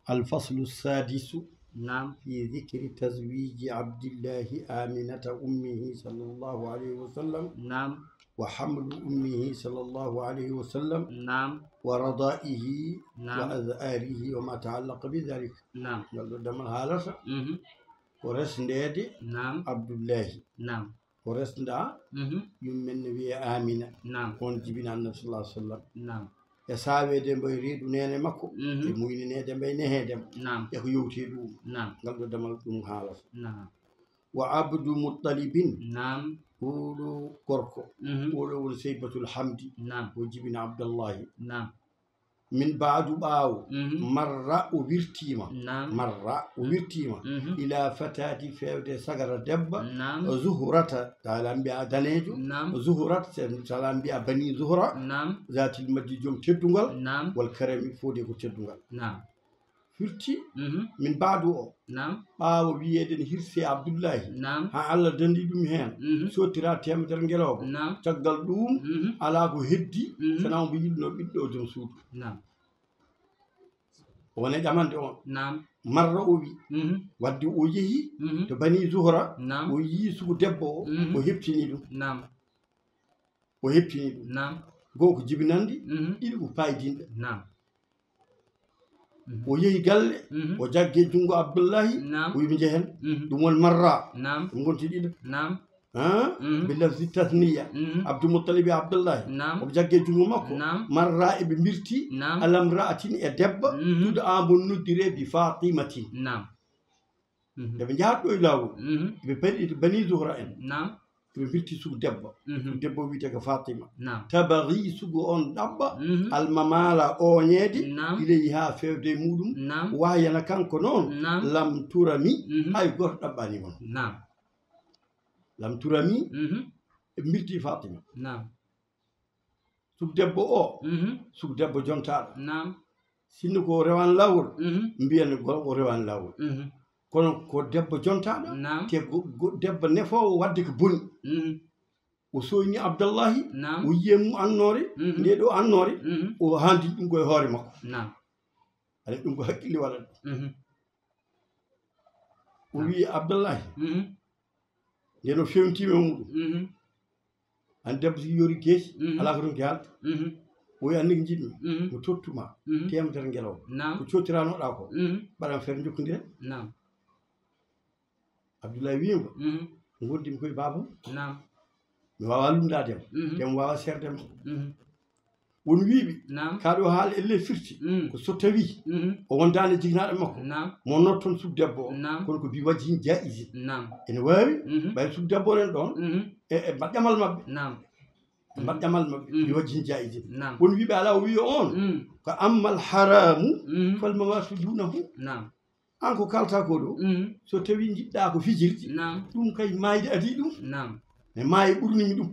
الفصل السادس نعم. في ذكر تزويج عبد الله آمنة أمه صلى الله عليه وسلم. نعم. وحمل أمه صلى الله عليه وسلم. نعم. ورضائه. نعم. وأذآره وما تعلق بذلك. نعم. دم الحالة. ورسندي. نعم. عبد الله. نعم. ورسندا. يمن النبي آمنة. نعم. on jibina annabi sallallahu alaihi wasallam. نعم. e saawede mboye reedu nene makko e muyninede mbaye nehedem e ko yowti ɗum ngal ɗo damal ɗum haalata wa abdu muttalibin oɗo gorko oɗo woni seybatul hamdi o jibina abdallahi min baadu ɓaawo marra o wirtima ila fatati fewde sagara debba zuhrata tala mbiya danejo zuhrat tala mbiya bani zuhra zatil majji joom teddugal wal karami fode ko teddugal firti min baadu o ɓaawo wiyede ne hirse abdoullahi ha Allah dandi ɗum hen sottira temedere ngeloba caggal ɗum ala ko heddi sana mbo yiɗno ɓiɗɗo joom suudu wona ƴamande on marra o wi wadde o yeehi to bani zuhra o yii sugu debbo o heɓtini ɗum goo ko jibinande ɗiɗi ko paydinɗe o yeehi galle o jagge jungo abdoullahi o wimi jehen ɗum won marra ɗum gonti ɗiɗo bilafzi tasniya abdou moutalib abdoullahi omo jagge jungo makko marra eɓe mbirti alam ra'atin e debba tuɗo ambo noddire bi fatimatin eɓe jahat ɗo e lawol eɓe paɗi bani zuhra en eɓe mbirti sugu debba debbo wiyete ko fatima tabari sugu on ɗaɓɓa almamala oñede ileyi ha fewde muɗum wayana kanko noon lam turami hay goto ɗaɓɓanimo lam turami e mbirti fatima sugu debbo o sugu debbo jontaɗo sinno ko rewan lawol mbiyan o rewan lawol kono ko debbo jontaɗo te debbo nefowo wadde ko boni o soyni abdallahi o yiyemu annore nde ɗo annore o handi ɗum koye hoore makko aɗa ɗum ko haqqille waɗat o wi abdallahi ndeno fewtima muɗum an debbo si yori keesi ala ko ɗum ke halta o wi anniki jiɗmi mo tottuma temedere ngelowo ko cottiranoɗa ko mbaɗan feere jokkodiren abdoullahi wimo gondimi koye babam mi wawa lumdadema temo wawa serdema won wiiɓe kaɗo haala elle firti ko so tawi o wondani jignaɗo makko mo notton sugu debbo o kono ko bi wajhin jaisin ene wawi ɓay sugu debbo nen ɗon e mbaɗƴamal mabɓe bi wajhin jaisin won wiiɓe ala o wiya on ko ammal haramu falmamatu dunahu an ko kalta ko ɗo so tawi jiɗɗa ko fijirde ɗum kay mayde adi ɗum e maayi ɓurnimi ɗum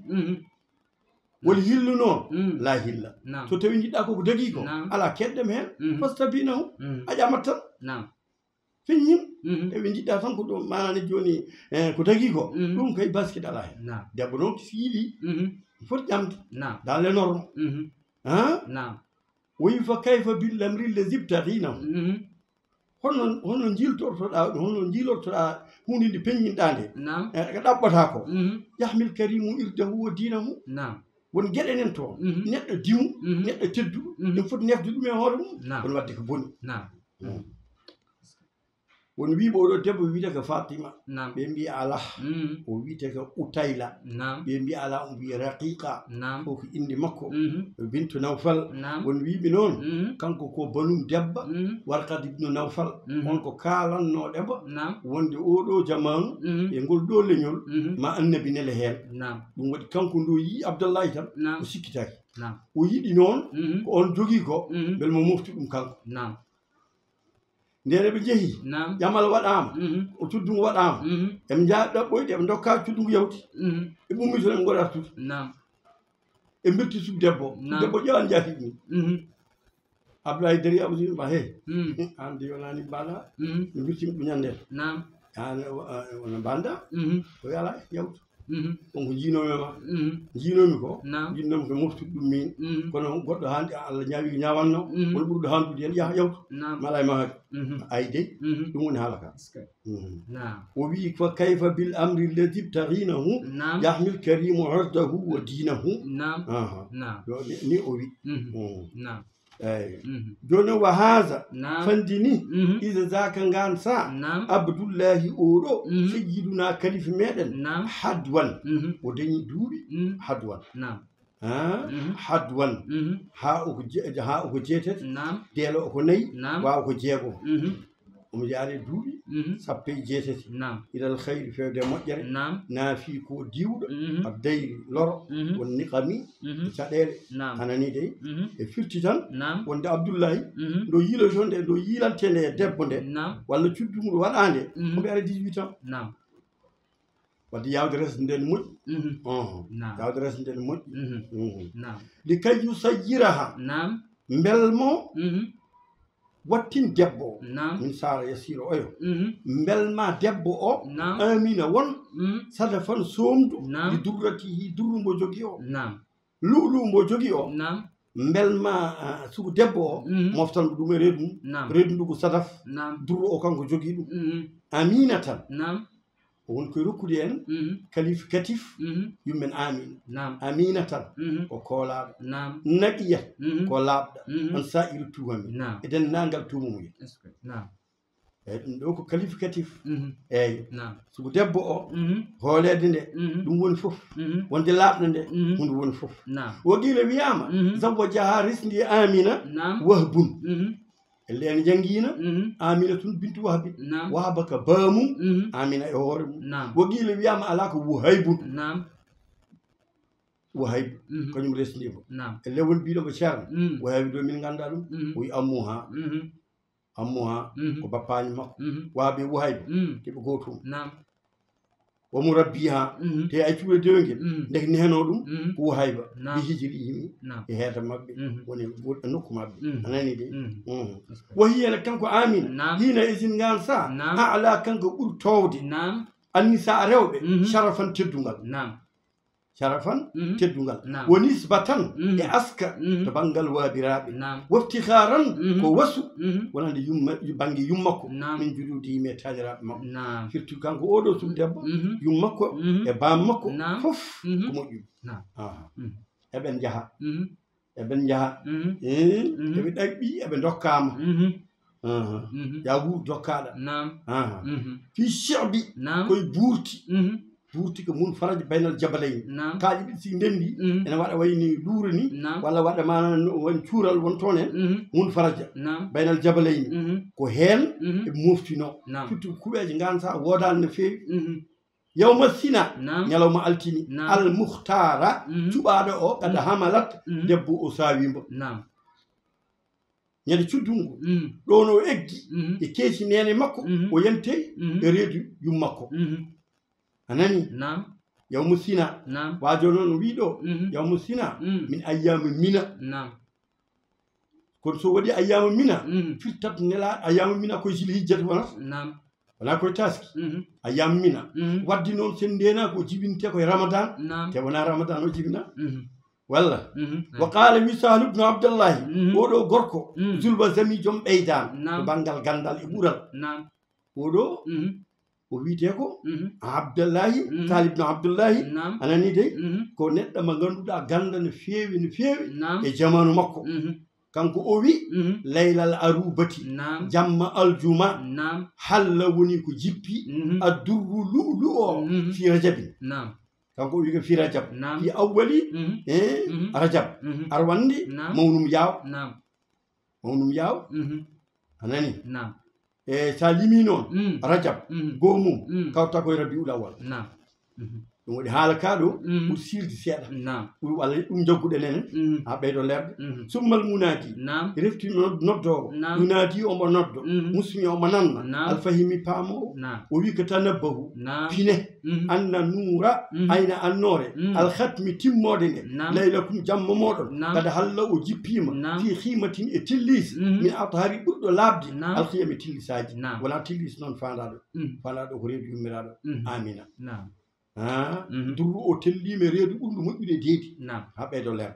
woni hillu noon la hilla so tawi jiɗɗa koko dagui ko ala keɗɗem hen fastabinahu a ƴamat tan feññim eɓe jiɗɗa tan ko ɗo manane joni ko dagui ko ɗum kay basket ala hen debbo noon si yiiɗi foti ƴamde dans les normes woyi fa kayfa billamri llazi ibtaghinahu hono jilortoɗa hunde nde peññinɗa nde ko ɗaɓɓata ko yahmil karimu irdahu wa dinahu won gueɗe nen toon neɗɗo dimu neɗɗo tedduɗo ɗum foti nefde ɗum e hoore mum won wadde ko boni won wiiɓe oɗo debbo wiyete ko fatima ɓe mbi ala o wiyete ko utayla ɓe mbi ala o mbi raqiqa o ko inde makko bintu nawfal won wiiɓe noon kanko ko banum debba warkad ibnu nawfal on ko kalannoɗeba wonde oɗo jamanu e ngol ɗo leñol ma annabi nele hen ɗum waɗi kanko ndo yi abdallahi tan o sikkitaki o yiɗi noon ko on jogui ko bel mo mofti ɗum kanko ndene ɓe jeehi ƴamal waɗama o cuddugu waɗama eɓe jaa ɗaɓɓoyde eɓe dokka cuddugu yawti e ɓummito en goɗa tuuti e mbirti sugu debbo debbo ƴewan jaati ɗum abdoulaye dari abdouin mba hey an de yonani mbaɗa mi mbirtimi ɗum ñanden an wona mbanda o wi ala yawtu wonko jiinomi ma jiinomi ko jinnomi ko moftude ɗum min kono goɗɗo hande Allah ñaawi ñawanno won ɓurɗo handude hen yaha yawtu mala e mahadi ay dey ɗum woni haala ka o wi fa kayfa bil amri alladi ibtaghinahu yahmil karimu urdahu wa dinahu ni o wi joni wa haza fandini ida zaka gansa abdullahi oɗo sayyiduna kalifa meɗen hadwan o dañi duuɓi hadwan hadwan ha oko jeetati deelo oko nayyi wawa ko jeegom omo jaari duuɓi sappo e jeetati ilal hayri fewde moƴƴere naafi ko diwɗo abdayri loro won niqami e caɗele anani dey e firti tan wonde abdoullahi ndo yiilo toon nde ndo yiilante nde debbo nde walla cuddumuɗo waɗa nde oɓe ara 18 ans wadde yawde resde nden moƴƴi yawde resde nden moƴƴi li kay yusayyiraha mbelmo wattin debbo o min sara yasiro oyo mbelma debbo o amina won sada fan somdu ɗi durratihi durru mbo jogui o lu'lu mbo jogui o mbelma sugu debbo o moftanmo ɗum e reedu reedu ndu ko sadaf durru o kanko jogui ɗum amina tan won koye rokkude en qualificatif yummen amina amina tan ko koolaɗo naqiya ko laaɓɗa on sa'iru tumami e dennagal tumumuye eyyi ɗum ɗo ko qualificatif eyyi soko debbo o hoolede nde ɗum woni foof wonde laaɓɗo nde hunde woni foof wo qila wiyama zawwajaha risdi amina wahbun elen jangina amina tun bintu wahbi wahbaka bamum amina e hoore mum wo qila wiyama ala ko wuhaybun wahaybu kañum resdimo e lewol mbiɗomo ceerno wahaybu ɗo min ganda ɗum oyi ammuha ko bappaño makko waaɓe wahaybu keɓe gotum womo rabbiha te ay cuuɗe dewguel ndek nehno ɗum ko wahayba ɗi hijiri yimi e heeta mabɓe woni e nokku mabɓe anani de wo hiyene kanko amina hina isin ngan sa ala kanko ɓuuri towde annisa rewɓe sharafan teddugal sharafan teddugal wo nisbatan e aska to banggal waabiraɓe waftiharan ko wasu wonande banggue yummakko min juɗudi yimi e taniraɓe makko surtout kanko oɗo sum debbo yummakko e bam makko foof ko moƴƴuɗi eɓen jaaha eɓe ɗaɓɓi eɓe dokkama ya wuur dokkaɗa fi cheɓi koye buurti ko mun faraji baynal jabalayni kaaƴi ɗi si ndendi ene waɗa wayni luuro ni walla waɗa mana woni cuural won toon en mun faraja baynal jabalayni ko heen eɓe moftino surtout kuuɓeje gansa wodani no feewi yawma sina ñalawma altini al muhtara cuɓaɗo o kada hamalat debbo o sawimbo ñande cuddungo ɗon o eggi e keesi nene makko o yante e reedu yummakko anani yawmu sina wajo noon wiiɗo yawmu sina min ayyama mina kono so waɗi ayyama mina firtat nela ayyama mina koye sili hijjata wona koye taski ayyama mina waddi noon sen ndena ko jibinte koye ramadan te wona ramadan o jibina walla wa qala misal ibnu abdallahi oɗo gorko zulba zami joom ɓeydan to banggal gandal e ɓuural oɗo o wiite ko abdallahi talibno abdullahi anani dey ko neɗɗo mo ganduɗa ganda no feewi e jamanu makko kanko o wi laylal arubati jamma aljuma halla woni ko jippi addurru lu'lu o fi rajabin kanko o wi ko fi rajab fi awwali rajab ar wandi mawnum yaw anani e sa limi noon rajab gomum kawta koye rabiul awal ɗum waɗi haala ka ɗo ɓuri sirde seeɗa ɓuri walla ɗum jagguɗen enen ha ɓeydo lerde summal munadi refti noddowo munadi omo noddo muslimi omo nanna alfahimi paamowo o wi ko tanabbahu pine anna nuura ayna annore alhatmi timmode nde laylakum jamma moɗon kada halla o jippima fi himatin e tillis min atahari ɓurɗo labde alhiyam e tillisaji wona tillis noon fandaɗo ko reedu yummiraɗo amina durru o tellima reedu ɓurdu moƴƴude deedi ha ɓeydo leer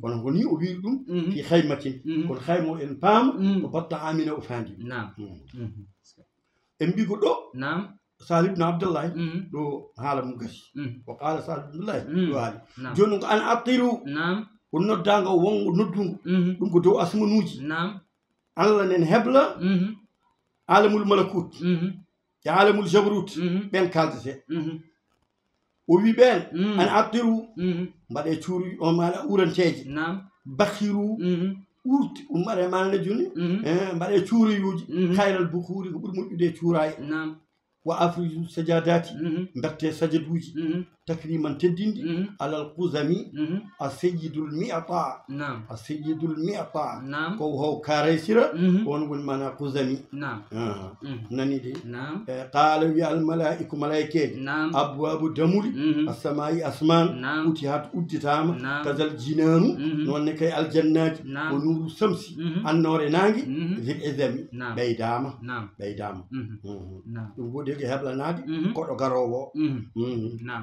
kono ko ni o wiiri ɗum fi haymatin kono hayma o en paama ko batta amina o faandi en mbi ko ɗo Salih ibn Abdullahi ɗo haala mum gasi o qaala Salih ibn Abdullahi ɗo haali joni ko an attiru ko noddaga wongo noddungo ɗum ko dow asmanuji Allah nen hebla alamul malakut e alamul jabrut ɓen kaldete o wi ɓen an attiru mbaɗe cuuri o maɗa uranteje bakhiru urti mbaɗe manane joni mbaɗe cuuriyuji hayral bukuri ko ɓuuri moƴƴude cuuraye wa afriju sajadati mberte sajaduji takriman teddindi alal quzami a seyidul mi'ata a seyidul mi'ata ko how karaysira on woni mana quzami nani de qala wi al malaiku malaikeji abwabu damuli as-samai asman utihat udditama kazal jinanu nonne kay al jannaji o nuru samsi annore nangi zil izami baydama ɗum wodi ke heblanade koɗo garowo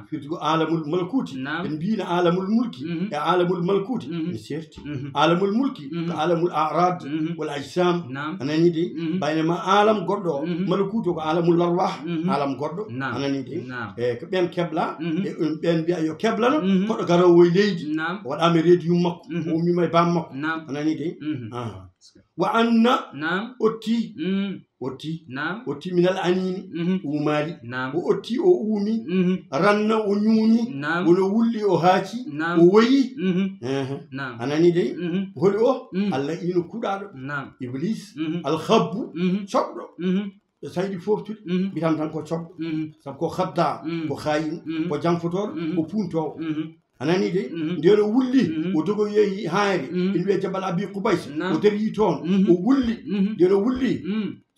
firti ko alamul malkuti en mbina alamul mulki e alamul malkuti mi serti alamul mulki ko alamul arad wal ajsam anani de baynama alam goɗɗo malkuti ko alamul arwah alam goɗɗo anani de e ko ɓen kebla e ɓen mbiya yo keblano koɗo garowo e leydi waɗama reedi yum makko o mima e bam makko anani de wa anna otti minal anini umali o otti o uumi ranna o ñuuñi wono wulli o haaci o woyi anani dey holi o Allah ino kuɗaɗo iblis alhabbu coɓɗo sayɗi foftude mbitam tan ko coɓɗo saabu ko habda ko hayin ko jamfotoɗo ko puntowo anani de ndeno wulli o dogo yeehi haari ina wiye Jabal Abi Qubays o darii toon o wulli ndeno wulli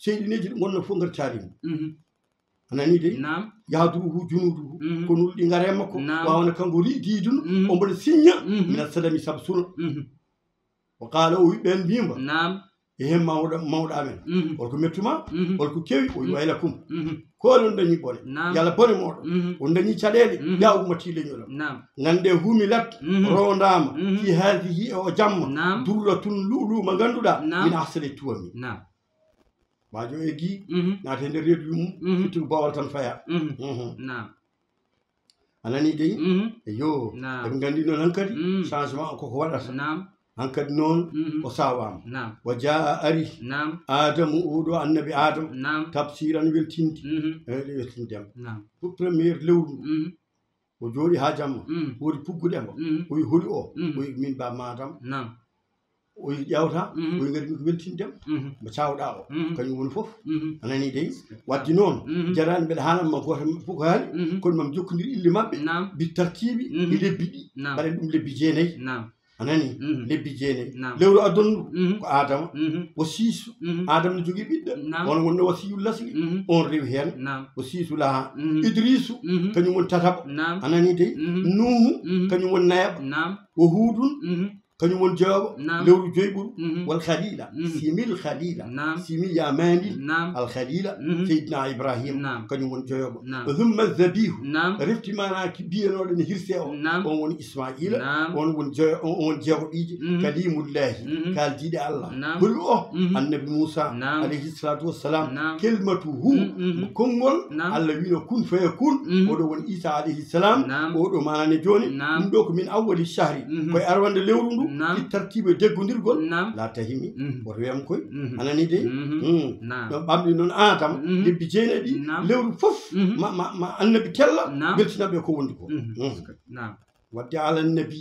seyɗineji ɗi gonno fof gartarimo anani de yahduruhu junuduhu ko nulɗi ngare makko wawno kanko riididuno o mboɗa signa mina sadami saabu suno o qaala o wiɓɓen mbima e hen mawɗo amen holko mettuma holko kewi o wi wayla kum koole on dañi bone yalla bone moɗo on dañi caɗele ya ummati leñolam gande humilat rondama fi hadihi o jamma durratun lu'lu ma ganduɗa min ahsane tuwami wajo e gui naate nder reedu mum fittugo bawal tan faya anani dey yo eɓe gandi noon hankkadi changement koko waɗata hankkadi noon o sawama wa jaa ari adamu oɗo annabi adama tafsiran weltinde ɗe weltindema pour premiére lewru o jooɗi ha jamma woodi pugguɗemo o wi holi o wi min ba madam o wi ƴewta o wi gari min ko weltindema mo cawɗa o kañum woni foof anani dey wadde noon jarani mbeɗa hananma goto fof ko haali kono mami jokkodir ille mabɓe bi tartibi e lebbi ɗi mbaɗen ɗum lebbi jeenayyi anani lebbi jeenayyi lewru adondu ko adama o siisu adama ne jogui ɓiɗɗo on wonno wasiyul lasli on rewi hen o siisu laha idrisu kañum woni tataɓo anani dey nuhu kañum woni nayaɓo o hudun kañum woni jawaba lewru joyɓuru wal khalila simil khalila simi yamandil al khalila seydina ibrahim kañum woni joyoɓo humma zabihu reftimanaki biyanoɗo ne hirse o on woni ismaila on woni on jeehoɗijo kalimullahi kaldiɗe Allah holi o annabi Moussa alayhi salatu wassalam kelmatuhu konngol Allah wino kun fayakun oɗo woni Isa alayhi salam oɗo manane joni ɗum ɗo ko min awwali shahri koye arwande lewru ndu ɗi tartibe deggodirgol la tahimi woto wiyam koy anani de ɗon ɓamɗi noon adama lebbi jeenayi ɗi lewru fof ma annabi tella weltinaɓe ko wondi ko wadde ala annabi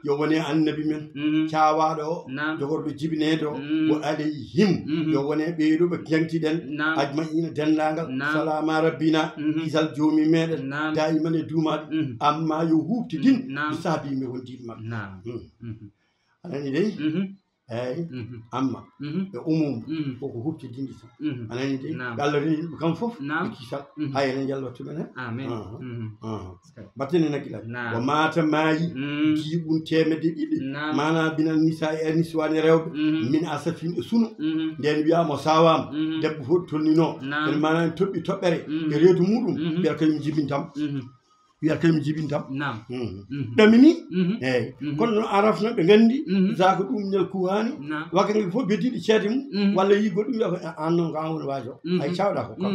yo wone annabi men cawaɗo o jogorɗo jibineɗo o alayhim yo wone ɓeyɗo ɓe jangtiɗen ajmaina dendagal salama rabbina kisal joomi meɗen daiman e duumaɗe amma yo hubti din mi saabimi wondiɓe mabɓe anani dey eyyi amma e umum koko hubti dindi tan anani dey Allah reni yimɓe kam foof e kisal hay enen jalwattumen hen battene naggila o mata maayi jiiɓum temedde ɗiɗi mana binal nisa e niswani rewɓe min asafin e suno nden wiyama o sawama debbo fof tolnino ene mana toɓɓi toɓɓere e reedu muɗum mbiyata kañum jibintam wiya kaymi jibintam ɗamini eyyi kono no arafna ɓe gandi zaka ɗum ñal kuhani wakka ngel fof beddiɗo ceede mum walla yi goɗɗum wiya ko an noon ko an woni waajo ay cawɗa ko kam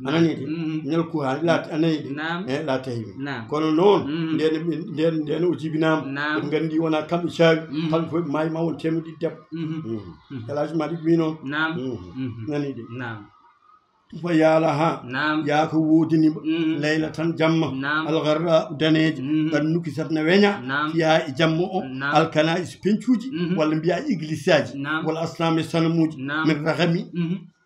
anani de ñal kuhani laati anayi de e la tahimi kono noon nden o jibinama ɓe gandi wona kamɓe caawi kamɓe fof ɓe maayi ma won temedde ɗiɗi debbo elaji maɗi wi noon nani de fa yaala ha yaako woodinima layla tan jamma algarra daneje ɗan nukisat na weña fiya e jamma o alkana is pencuji walla mbiya église aji walla asnam e sanamuji min ragami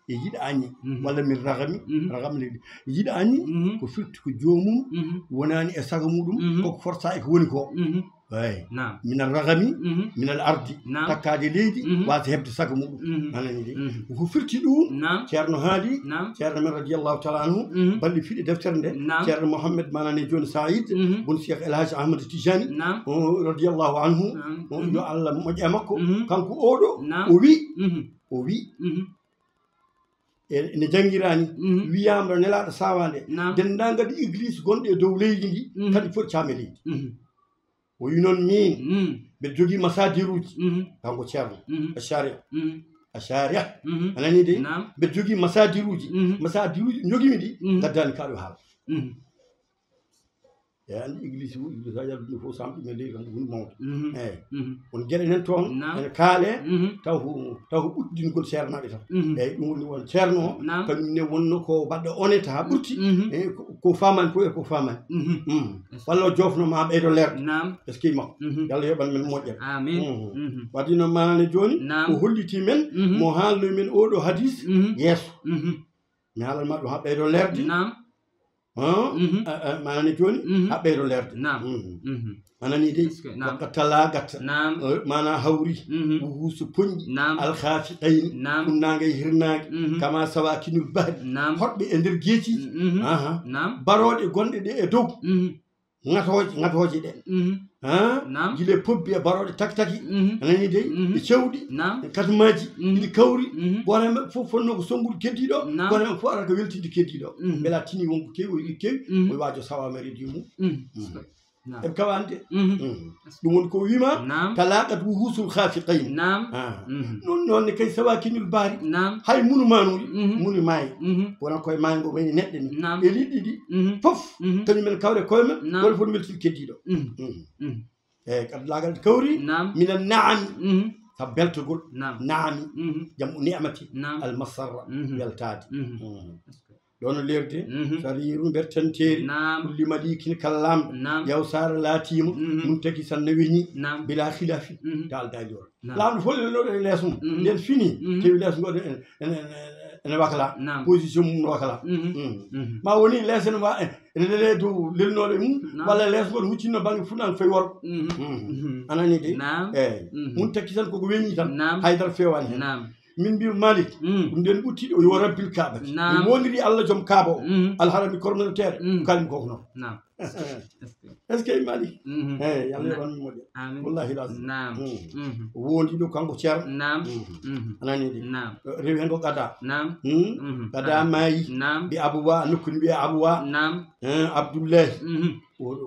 e yiɗa añi walla min ragami ragam leydi yiɗa añi ko firti ko joomum wonani e sago muɗum koko forta e ko woni ko eyi minal ragami minal ardi takkade leydi wasa hebde sago muɗum anani de ko firti ɗum ceerno haali ceerno men radiallahu taala anhu balɗe fiɗe deftere nde ceerno mouhammed manane joni saïd bon cheikh elhaji ahmadou tijani radiallahu anhu yo allah moƴƴe makko kanko oɗo o wi ene jangirani wiyama ɗo nelaɗo sawande dendagal église gonɗe e dow leydi ndi kadi foti caame leydi o wi noon min mbeɗa jogui masadiruji kanko ceerno a sharia anani de mbeɗa jogui masadiruji joguimi ɗi gaddani kaɗo haala eyi andi église église aji aduna fof sam ɗumen leydi kam ko hunde mawde eyyi won gueɗe nen toon ene kaale taw ko ɓuddingol ceernaɓe tan eyyi ɗum woni won ceerno o kañumne wonno ko mbaɗɗo honnête ha ɓurti ko famani fof e ko famani walla o jofnoma ɓeydo lerde est ce que makko yallah yoɓan men moƴƴere wadde noon manane joni o holliti men mo haalnoy men oɗo hadis yeeso mi haalanma ɗum ha ɓeydo lerde manani joni ha ɓeydo lerde manani de wakka tala gatta mana hawri huuso poñƴi alkhaafi qayni ɗumnaga e hirnage kama sawakinul bahri hoɗɓe e nder gueeciji baroɗe gonɗe ɗe e dow ngatoje ɗe guila pobbi e baroɗe taki anani de e cewɗi e katumaji ɗiɗi kawri goto hen maɓɓe fof fonno ko sonngude keddiɗo goto hen fof ara ko weltinde keddiɗo beela tini wonko kewi o kewi o waajo sawama redi mum eɓe kawande ɗum woni ko wima talaqat wuhusul khafiqayn non nonne kay sawakinul baari hay munu manuɗi munu maayi wona koye maayi ngo wayni neɗɗe ni e liɗɗi ɗi foof kañumen kawre koye men goto fof weltide keddiɗo eyyi kadi lagal kawri mina naami sabu beltogol naami jamu ni'mati almasarra weltade ɗono lerde sariru ber tanteri kulli maliki kallam yaw sara latima mun taki sanna weñi bila khilafi dal dajor laamu fo le ɗo lees mum nden fini tewi lees ngoɗo ene wakala position mum no wakala ma woni lees ene wa ene lele dow lelnoɗo mum walla lees ngoɗo huccinno banggue fuɗɗan fayi worko anani de eyyi mun taki tan koko weñi tan haydara fewani hen min mbi malik ɗum nden ɓuttiɗo o yo rabbil kaaba mi wondiri allah joom kaaba o alharami communautaire kalmi koko noon est ce que malik eyyi allah yoɓanmi moƴƴe wallahi lazim o wondiɗo kanko ceerno anani de rewi hen ko gada gada maayi mbi abouba nokkuni wiye abouba abdoullahi oɗo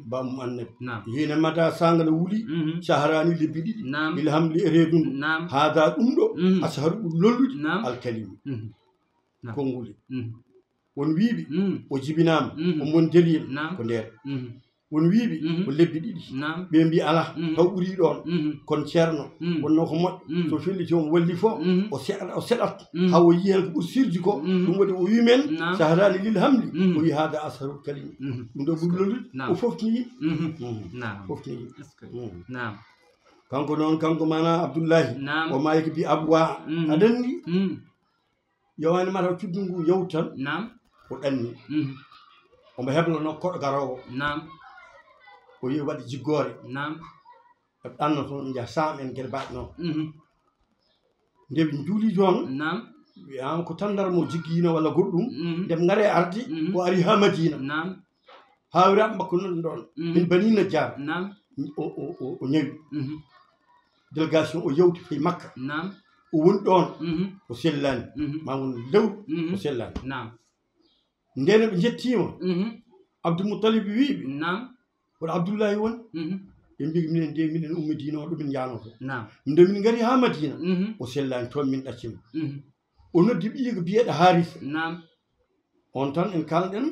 bamum annabi hina mata sangala wuli saharani lebbi ɗiɗi ilhamli e reedundu haada ɗum ɗo asaharu ɓuri lollude alkalimi konnguli won wiiɓe o jibinama o mon delil ko nder won wiiɓe ko lebbi ɗiɗi ɓe mbi ala taw ɓuuri ɗon kono ceerno wonno ko moƴƴo so felliti omo walli fo o seɗat hawo yi hen ko ɓuuri sirdi ko ɗum waɗi o wimen saharani lil hamli o wi hada asharul kalimi ɗum ɗo ɓuuri lollude o foftini kanko noon kanko mana abdoullahi o maayi ko mbi abwa aɗanni yowani mata cuddu ngu yawti tan o ɗanni omo heblono koɗo garowo o yi waɗi jiggore eɓe ɗanno toon jaa sam en gueɗe baɗe noon ndeɓe juuli toon wiyama ko tandarma o jiggino walla goɗɗum ndeɓe gaare arde o ari ha madina hawiraɓe makko non ɗon min bani najjar o ñawi délégation o yawti fayi makka o woni ɗon o sellani ma won lewru o sellani ndeno ɓe jettima Abdoumoutalib wiiɓe woto Abdoullahi won ɓe mbi minen de minen ummadina o ɗo min janoto nde min gari ha Madina o sellani toon min ɗaccima o noddi ɓiiga biyeɗo Harisa on tan en kalɗen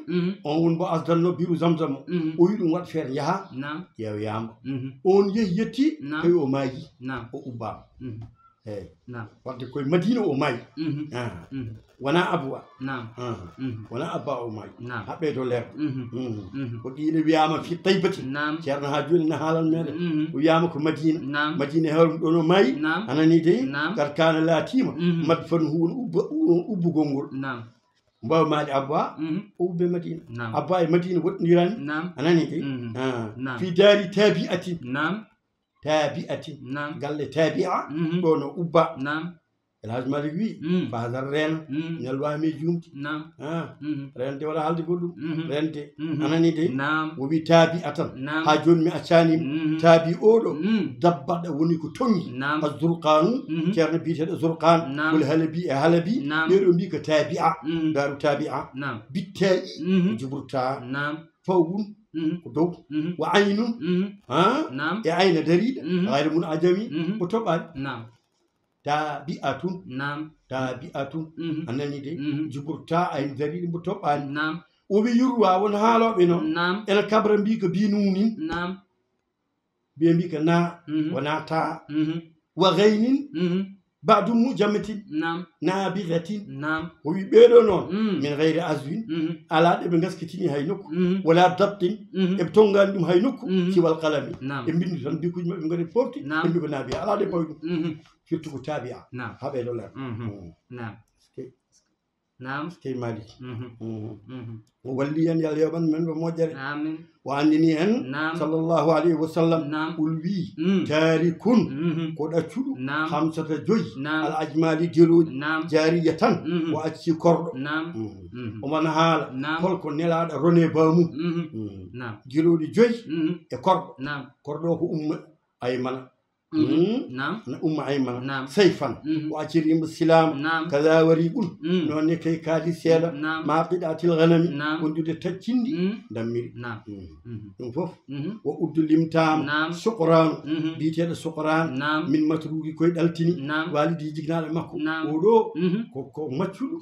on woni mbo asdanno biiru Zamzam o wi ɗum waɗ feere yaaha ƴeewyama on yeehi yetti tawi o maayi o ubbama eyyi wadde koye Madina o maayi wona Abwa wona Abba o maayi ha ɓeydo leer ko ɗiɗo wiyama fi Taybati ceerno ha joni ne haalan meɗen o wiyama ko Madina Madina hewrum ɗon o maayi anani de kar kana laatima madfan hu won ubbugol ngol mbaw maɗi Abba o ubbe Madina Abba e Madina woɗɗodirani anani de fi daari tabi'atin tabi'atin galle tabi'a ɗo no ubba El Hadj Malick wi fadar reen nelwami jumti rente waɗa haalde goɗɗum rente anani de o wi taabi atan ha joni mi accanima taabi oɗo dabbaɗa woni ko tongi a Zurqanu ceerno biyeteɗo Zurqan woni Halabi e Halabi ɓeɗo mbi ko taabi'a daru taabi'a bittaɗi juburta fawgun ko dow wa aynun e ayna dariɗa hayre mun ajami o toɓani tabi'atun tabi'atun anani de juburta ayna dariɗa mo toɓani o wi yurwa won haaloɓe no ene kabra mbi ko binunin ɓe mbi ko na wona ta wa gaynin بعد مجمة نابغة وي بيدو نون من غير أزوين على ابن غسكتيني هاي نوك ولا ضبط ابتونغان دم هاي نوك سوى القلم ابن دون بيكو من غير بورتي ابن نابي على دي بويدو فيرتو تابعة هذا دولار نعم كي مالي ووليا يا يوم من بموجر آمين وأنني أن صلى الله عليه وسلم أولوي تارك قدتشو خمسة جوي الأجمال جلود جارية وأتشي كرد ومن حال فلك نلاد روني بامو جلود جوي كرد كردوك أيمن أيمن سيفا وأجريم السلام كذا وريقون نوني كي كادي سيلا ما قدعة الغنم وندو تتجندي دمير نفوف وأدو الامتام سقران بيتيا سقران من متروكي كوي دالتيني والدي جيكنا لمكو ودو كو مچولو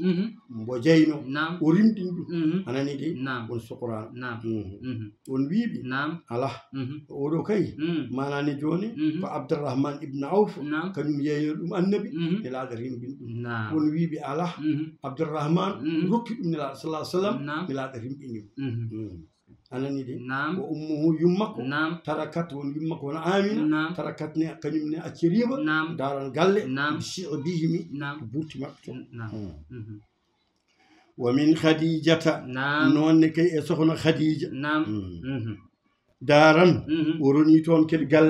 مبوجينو ورمدينو أنا نيدي ون سقران ون بيبي الله ودو كي ما ناني جوني فعبد الرحمن ابن عوف كانوا ييرم النبي الى غرين بن ونوي بي الله عبد الرحمن ركب من الله صلى الله عليه وسلم الى غرين بن انا نيدي وامه يمك تركت ون يمك ون امين تركتني كنيمني اكريبا دارن غالي بشعبهم بوتي مكتو ومن خديجة نون كي سخنا خديجة دارن وروني تون كل قال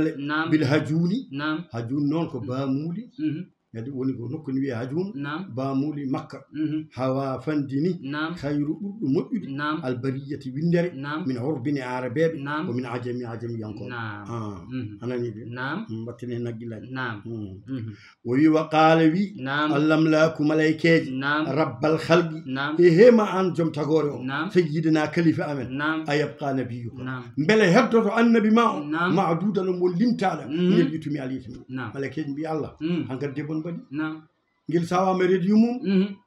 بالهجوني هجون نون كو بامولي يعني وني كو نكو نوي هجون بامولي مكة هوا فندني خير مؤيد البرية ويندر من عرب عربي ومن عجم ينقل أنا نبي بطني نقلا وي وقال وي الأملاك ملائكة رب الخلق إيه ما أن جم تغورو سيدنا كليفة أمن أيبقى نبيك بل هدر النبي ما معدودا مولم تعالى يلبتمي عليه ملائكة بي الله هنقر ديبون بدي ngil sawa me redi mum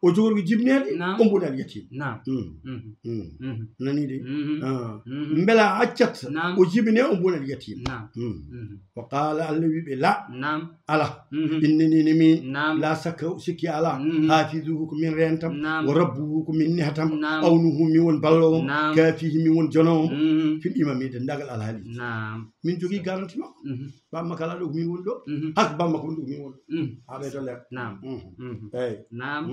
o jogorgo jibnede o mbonal yetim nani de mbela accat o jibine o mbonal yetim wa qala allawi be la ala innani min la sakka sikki ala hafizuhu ko min rentam wa rabbuhu ko min nihtam awnuhu mi won ballo kafihi mi won jono fil imami de ndagal ala hali min jogi garanti makko bamma kala do min won do hak bamma ko do min won abe to le اي نعم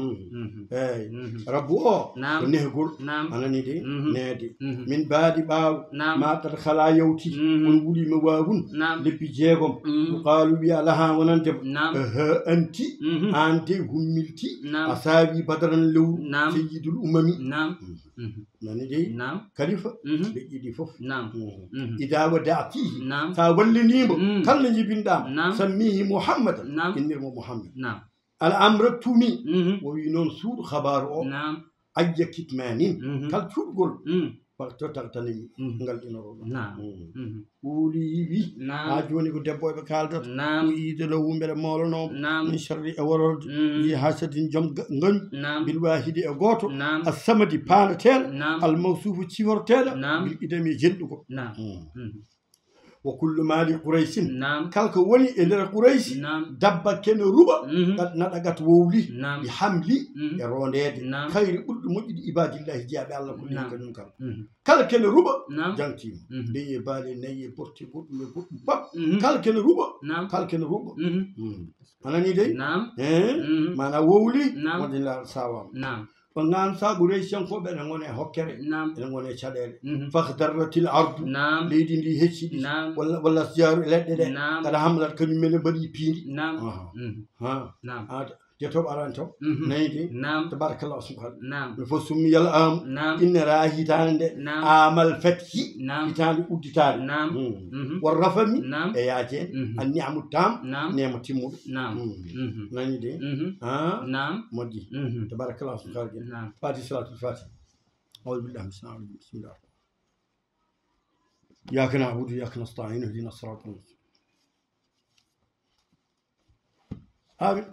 اي ربو نهغول انا نيدي نادي من بعد باو ما قد خلا يوتي من ولي مواون لبي جيغوم قالوا يا لها وننتب انت انت هملتي اصابي بدرن لو سيد الامم nani de kalifa be idi fof ida wadati sa wallinimo kala jibindam sammihi muhammadan innirmo muhammad الأمر تومي وينون سود خبر أو أي كتمانين كل شو تقول tagtani ngal ɗinoroɗo wuuli wi ha joni ko debboɓe kaldata ko yiidelo wumbeɗe mawlanoɓe min sharri e wororde wi hasadin joom gañu bil wahidi e goto assamadi paanateɗo almawsufu ciforteɗo bil idami jenɗugo wa kullu mali quraysin kalko woni e nder quraysi dabba kene ruɓa qad naɗagat wowli e hamli e rondede kayri ɓurɗo moƴƴude ibadillahi jeyaɓe Allah ko ɗin kañum kala kene ruɓa jantima leye baali nayyi porti goɗɗum e goɗɗum pap kala kene ruɓa anani dey mana wowli wonde laal sawama ɗo nan sa Quraysiyankoɓe ene gone e hokkere ene gone e caɗele fahdarratil ardu leydi ndi hecciɗi walla jaaru e leɗɗe ɗe kada hamlat kañum mene mbaɗi piindi jetoɓe arani taw nayde tabarakallahu subhanahu no fof summi yal amu innera hitande amal fathi hitande udditade war rafami e yaajede an ni'amu tam nema timmuɗo nani de moddi tabarakallahu subhanahu fati salatul fati أعوذ بالله من الشيطان الرجيم بسم الله إياك نعبد وإياك نستعين اهدنا الصراط المستقيم آمين.